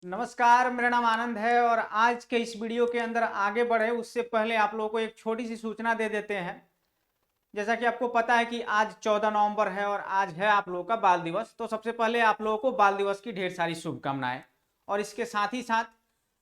नमस्कार, मेरा नाम आनंद है और आज के इस वीडियो के अंदर आगे बढ़े उससे पहले आप लोगों को एक छोटी सी सूचना दे देते हैं। जैसा कि आपको पता है कि आज 14 नवंबर है और आज है आप लोगों का बाल दिवस। तो सबसे पहले आप लोगों को बाल दिवस की ढेर सारी शुभकामनाएं। और इसके साथ ही साथ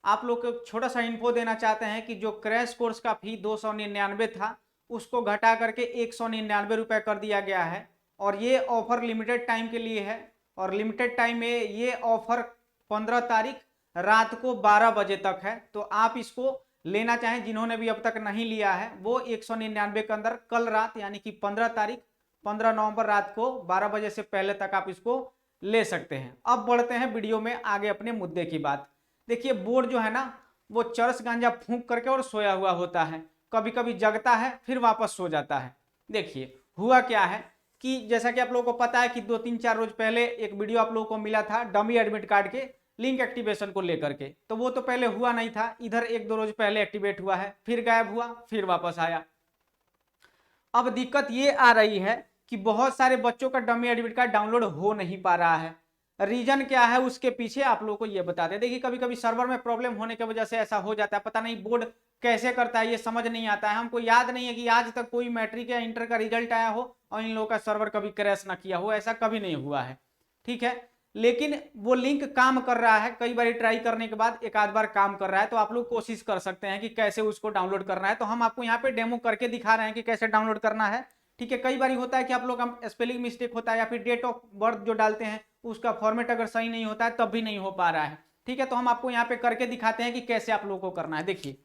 आप लोग को छोटा सा इन्फो देना चाहते हैं कि जो क्रैश कोर्स का फी 299 था उसको घटा करके 199 रुपये कर दिया गया है। और ये ऑफर लिमिटेड टाइम के लिए है और लिमिटेड टाइम में ये ऑफर 15 तारीख रात को 12 बजे तक है। तो आप इसको लेना चाहें, जिन्होंने भी अब तक नहीं लिया है वो 199 के अंदर कल रात यानी कि 15 तारीख 15 नवंबर रात को 12 बजे से पहले तक आप इसको ले सकते हैं। अब बढ़ते हैं वीडियो में आगे अपने मुद्दे की बात। देखिए, बोर्ड जो है ना वो चरस गांजा फूंक करके और सोया हुआ होता है, कभी कभी जगता है फिर वापस सो जाता है। देखिए हुआ क्या है कि जैसा कि आप लोगों को पता है कि 2-3-4 रोज पहले एक वीडियो आप लोगों को मिला था डमी एडमिट कार्ड के लिंक एक्टिवेशन को लेकर के। तो वो तो पहले हुआ नहीं था, इधर 1-2 रोज पहले एक्टिवेट हुआ है, फिर गायब हुआ, फिर वापस आया। अब दिक्कत ये आ रही है कि बहुत सारे बच्चों का डमी एडमिट कार्ड डाउनलोड हो नहीं पा रहा है। रीजन क्या है उसके पीछे आप लोगों को ये बताते हैं। देखिए, कभी कभी सर्वर में प्रॉब्लम होने की वजह से ऐसा हो जाता है, पता नहीं बोर्ड कैसे करता है ये समझ नहीं आता है। हमको याद नहीं है कि आज तक कोई मैट्रिक या इंटर का रिजल्ट आया हो और इन लोगों का सर्वर कभी क्रैश ना किया हो, ऐसा कभी नहीं हुआ है। ठीक है, लेकिन वो लिंक काम कर रहा है, कई बार ट्राई करने के बाद एक आध बार काम कर रहा है। तो आप लोग कोशिश कर सकते हैं कि कैसे उसको डाउनलोड करना है। तो हम आपको यहाँ पे डेमो करके दिखा रहे हैं कि कैसे डाउनलोड करना है। ठीक है, कई बार होता है कि आप लोग स्पेलिंग मिस्टेक होता है या फिर डेट ऑफ बर्थ जो डालते हैं उसका फॉर्मेट अगर सही नहीं होता है तब भी नहीं हो पा रहा है। ठीक है, तो हम आपको यहाँ पे करके दिखाते हैं कि कैसे आप लोगों को करना है। देखिए,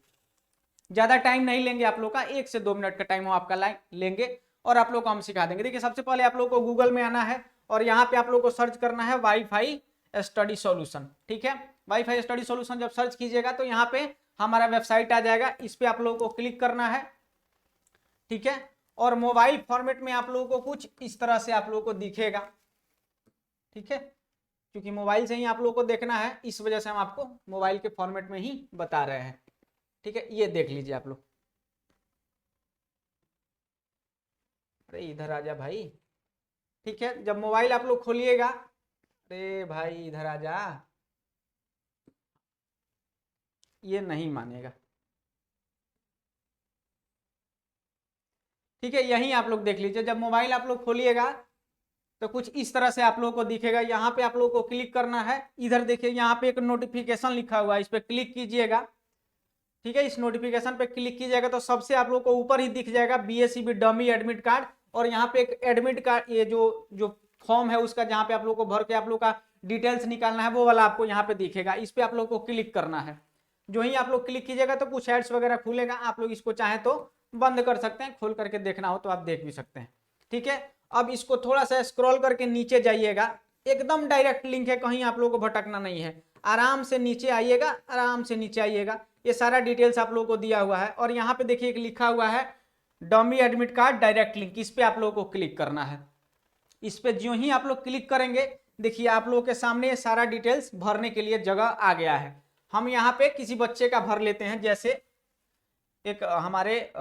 ज्यादा टाइम नहीं लेंगे आप लोग का, 1 से 2 मिनट का टाइम हम आपका लेंगे और आप लोग को हम सिखा देंगे। देखिए, सबसे पहले आप लोग को गूगल में आना है और यहाँ पे आप लोग को सर्च करना है वाईफाई स्टडी सॉल्यूशन। ठीक है, वाईफाई स्टडी सॉल्यूशन जब सर्च कीजिएगा तो यहाँ पे हमारा वेबसाइट आ जाएगा, इस पे आप लोगों को क्लिक करना है। ठीक है, और मोबाइल फॉर्मेट में आप लोगों को कुछ इस तरह से आप लोगों को दिखेगा। ठीक है, क्योंकि मोबाइल से ही आप लोगों को देखना है, इस वजह से हम आपको मोबाइल के फॉर्मेट में ही बता रहे हैं। ठीक है, ये देख लीजिए आप लोग। अरे इधर आ जा भाई। ठीक है, जब मोबाइल आप लोग खोलिएगा, अरे भाई इधर आ जा, ये नहीं मानेगा। ठीक है, यही आप लोग देख लीजिए। जब मोबाइल आप लोग खोलिएगा तो कुछ इस तरह से आप लोगों को दिखेगा। यहाँ पे आप लोगों को क्लिक करना है। इधर देखिए, यहाँ पे एक नोटिफिकेशन लिखा हुआ है, इस पर क्लिक कीजिएगा। ठीक है, इस नोटिफिकेशन पे क्लिक कीजिएगा तो सबसे आप लोगों को ऊपर ही दिख जाएगा बीएसईबी डमी एडमिट कार्ड। और यहाँ पे एक एडमिट कार्ड, ये जो जो फॉर्म है उसका, जहाँ पे आप लोग को भर के आप लोग का डिटेल्स निकालना है, वो वाला आपको यहाँ पे दिखेगा। इस पे आप लोग को क्लिक करना है। जो ही आप लोग क्लिक कीजिएगा तो कुछ एड्स वगैरह खुलेगा, आप लोग इसको चाहे तो बंद कर सकते हैं, खोल करके देखना हो तो आप देख भी सकते हैं। ठीक है, अब इसको थोड़ा सा स्क्रॉल करके नीचे जाइएगा, एकदम डायरेक्ट लिंक है, कहीं आप लोगों को भटकना नहीं है। आराम से नीचे आइएगा, आराम से नीचे आइएगा, ये सारा डिटेल्स आप लोगों को दिया हुआ है। और यहाँ पे देखिए एक लिखा हुआ है dummy admit card direct link, इस पे आप लोगों को क्लिक करना है। इस पे जो ही आप लोग क्लिक करेंगे, देखिए आप लोगों के सामने सारा डिटेल्स भरने के लिए जगह आ गया है। हम यहाँ पे किसी बच्चे का भर लेते हैं, जैसे एक हमारे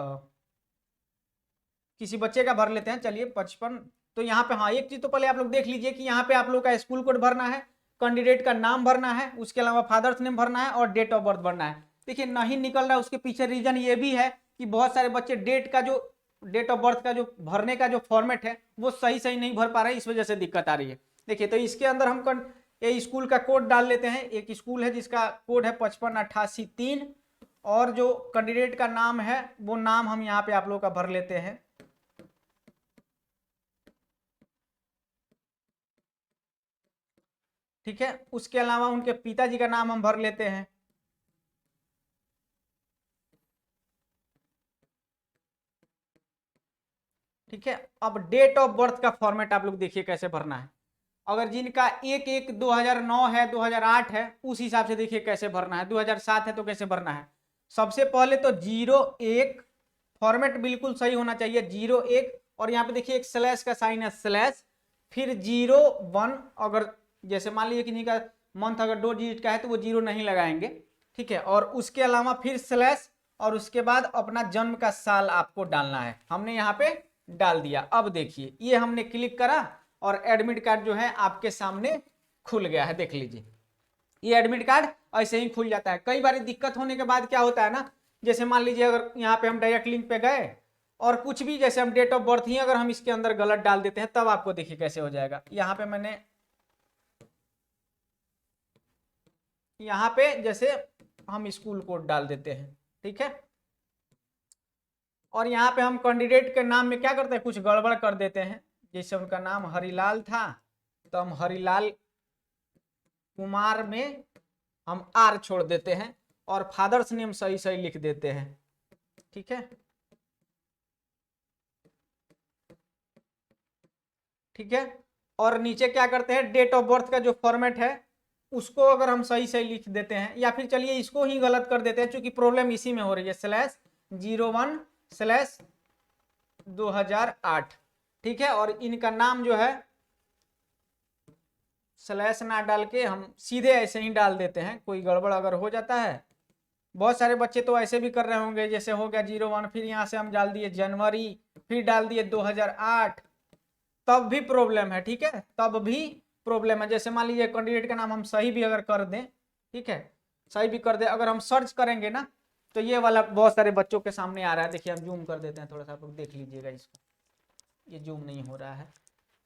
किसी बच्चे का भर लेते हैं, चलिए 55। तो यहाँ पे हाँ, एक चीज तो पहले आप लोग देख लीजिए कि यहाँ पे आप लोग का स्कूल कोड भरना है, कैंडिडेट का नाम भरना है, उसके अलावा फादर्स नेम भरना है और डेट ऑफ बर्थ भरना है। देखिए नहीं निकल रहा है, उसके पीछे रीजन ये भी है कि बहुत सारे बच्चे डेट ऑफ बर्थ का जो भरने का जो फॉर्मेट है वो सही सही नहीं भर पा रहे हैं, इस वजह से दिक्कत आ रही है। देखिए, तो इसके अंदर हम ये स्कूल का कोड डाल लेते हैं। एक स्कूल है जिसका कोड है 5588-3 और जो कैंडिडेट का नाम है वो नाम हम यहाँ पे आप लोग का भर लेते हैं। ठीक है, उसके अलावा उनके पिताजी का नाम हम भर लेते हैं। ठीक है, अब डेट ऑफ बर्थ का फॉर्मेट आप लोग देखिए कैसे भरना है। अगर जिनका 1-1-2009 है, 2008 है, उस हिसाब से देखिए कैसे भरना है। 2007 है तो कैसे भरना है। सबसे पहले तो 01 फॉर्मेट बिल्कुल सही होना चाहिए, 01। और यहाँ पे देखिए एक स्लैश का साइन है, स्लैश, फिर 01। अगर जैसे मान लीजिए किसी का मंथ अगर 2 डिजिट का है तो वो 0 नहीं लगाएंगे। ठीक है, और उसके अलावा फिर स्लैश और उसके बाद अपना जन्म का साल आपको डालना है। हमने यहाँ पे डाल दिया। अब देखिए ये हमने क्लिक करा और एडमिट कार्ड जो है आपके सामने खुल गया है, देख लीजिए। ये एडमिट कार्ड ऐसे ही खुल जाता है। कई बार दिक्कत होने के बाद क्या होता है ना, जैसे मान लीजिए अगर यहाँ पे हम डायरेक्ट लिंक पे गए और कुछ भी जैसे हम डेट ऑफ बर्थ ही अगर हम इसके अंदर गलत डाल देते हैं, तब आपको देखिए कैसे हो जाएगा। यहाँ पे मैंने यहाँ पे जैसे हम स्कूल कोड डाल देते हैं, ठीक है, और यहाँ पे हम कैंडिडेट के नाम में क्या करते हैं, कुछ गड़बड़ कर देते हैं। जैसे उनका नाम हरिलाल था तो हम हरिलाल कुमार में हम आर छोड़ देते हैं और फादर्स नेम सही सही लिख देते हैं, ठीक है, ठीक है। और नीचे क्या करते हैं, डेट ऑफ बर्थ का जो फॉर्मेट है उसको अगर हम सही सही लिख देते हैं, या फिर चलिए इसको ही गलत कर देते हैं क्योंकि प्रॉब्लम इसी में हो रही है, /01/2008, ठीक है। और इनका नाम जो है स्लैश ना डाल के हम सीधे ऐसे ही डाल देते हैं, कोई गड़बड़ अगर हो जाता है। बहुत सारे बच्चे तो ऐसे भी कर रहे होंगे, जैसे हो गया 01, फिर यहाँ से हम डाल दिए जनवरी, फिर डाल दिए 2008, तब भी प्रॉब्लम है, ठीक है, तब भी प्रॉब्लम है। जैसे मान लीजिए कैंडिडेट का नाम हम सही भी अगर कर दें, ठीक है, सही भी कर दे, अगर हम सर्च करेंगे ना तो ये वाला बहुत सारे बच्चों के सामने आ रहा है। देखिए हम जूम कर देते हैं थोड़ा सा, आप लोग देख लीजिएगा इसको, ये जूम नहीं हो रहा है।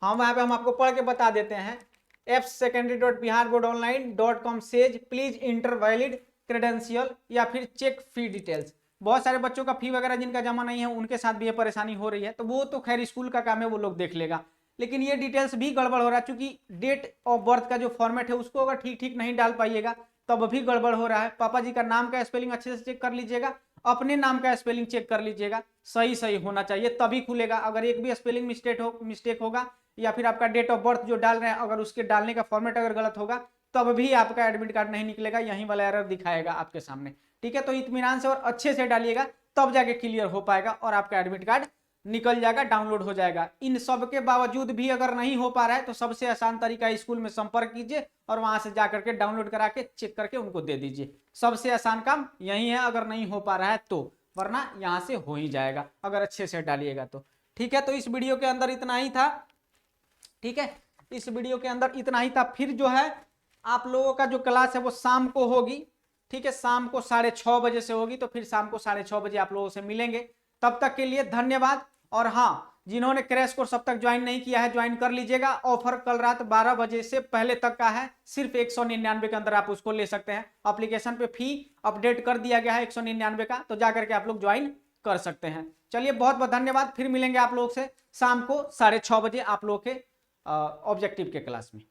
हाँ वहाँ पे हम आपको पढ़ के बता देते हैं, fsecondary.biharboardonline.com says please inter valid credential या फिर चेक फी डिटेल्स। बहुत सारे बच्चों का फी वगैरह जिनका जमा नहीं है उनके साथ भी ये परेशानी हो रही है, तो वो तो खैर स्कूल का काम है, वो लोग देख लेगा, लेकिन ये डिटेल्स भी गड़बड़ हो रहा है क्योंकि डेट ऑफ बर्थ का जो फॉर्मेट है उसको अगर ठीक ठीक नहीं डाल पाइएगा तब भी गड़बड़ हो रहा है। पापा जी का नाम का स्पेलिंग अच्छे से चेक कर लीजिएगा, अपने नाम का स्पेलिंग चेक कर लीजिएगा, सही सही होना चाहिए तभी खुलेगा। अगर एक भी स्पेलिंग मिस्टेक होगा या फिर आपका डेट ऑफ बर्थ जो डाल रहे हैं अगर उसके डालने का फॉर्मेट अगर गलत होगा तब भी आपका एडमिट कार्ड नहीं निकलेगा, यही वाला एरर दिखाएगा आपके सामने, ठीक है। तो इत्मीनान से और अच्छे से डालिएगा तब जाके क्लियर हो पाएगा और आपका एडमिट कार्ड निकल जाएगा, डाउनलोड हो जाएगा। इन सब के बावजूद भी अगर नहीं हो पा रहा है तो सबसे आसान तरीका स्कूल में संपर्क कीजिए और वहां से जाकर के डाउनलोड करा के चेक करके उनको दे दीजिए। सबसे आसान काम यही है अगर नहीं हो पा रहा है तो, वरना यहाँ से हो ही जाएगा अगर अच्छे से डालिएगा तो, ठीक है। तो इस वीडियो के अंदर इतना ही था, ठीक है, इस वीडियो के अंदर इतना ही था। फिर जो है आप लोगों का जो क्लास है वो शाम को होगी, ठीक है, शाम को 6:30 बजे से होगी, तो फिर शाम को 6:30 बजे आप लोगों से मिलेंगे। तब तक के लिए धन्यवाद। और हाँ, जिन्होंने क्रैश कोर्स अब तक ज्वाइन नहीं किया है ज्वाइन कर लीजिएगा, ऑफर कल रात 12 बजे से पहले तक का है, सिर्फ 199 के अंदर आप उसको ले सकते हैं। एप्लीकेशन पे फी अपडेट कर दिया गया है 199 का, तो जाकर के आप लोग ज्वाइन कर सकते हैं। चलिए बहुत बहुत धन्यवाद, फिर मिलेंगे आप लोग से शाम को 6:30 बजे आप लोग के ऑब्जेक्टिव के क्लास में।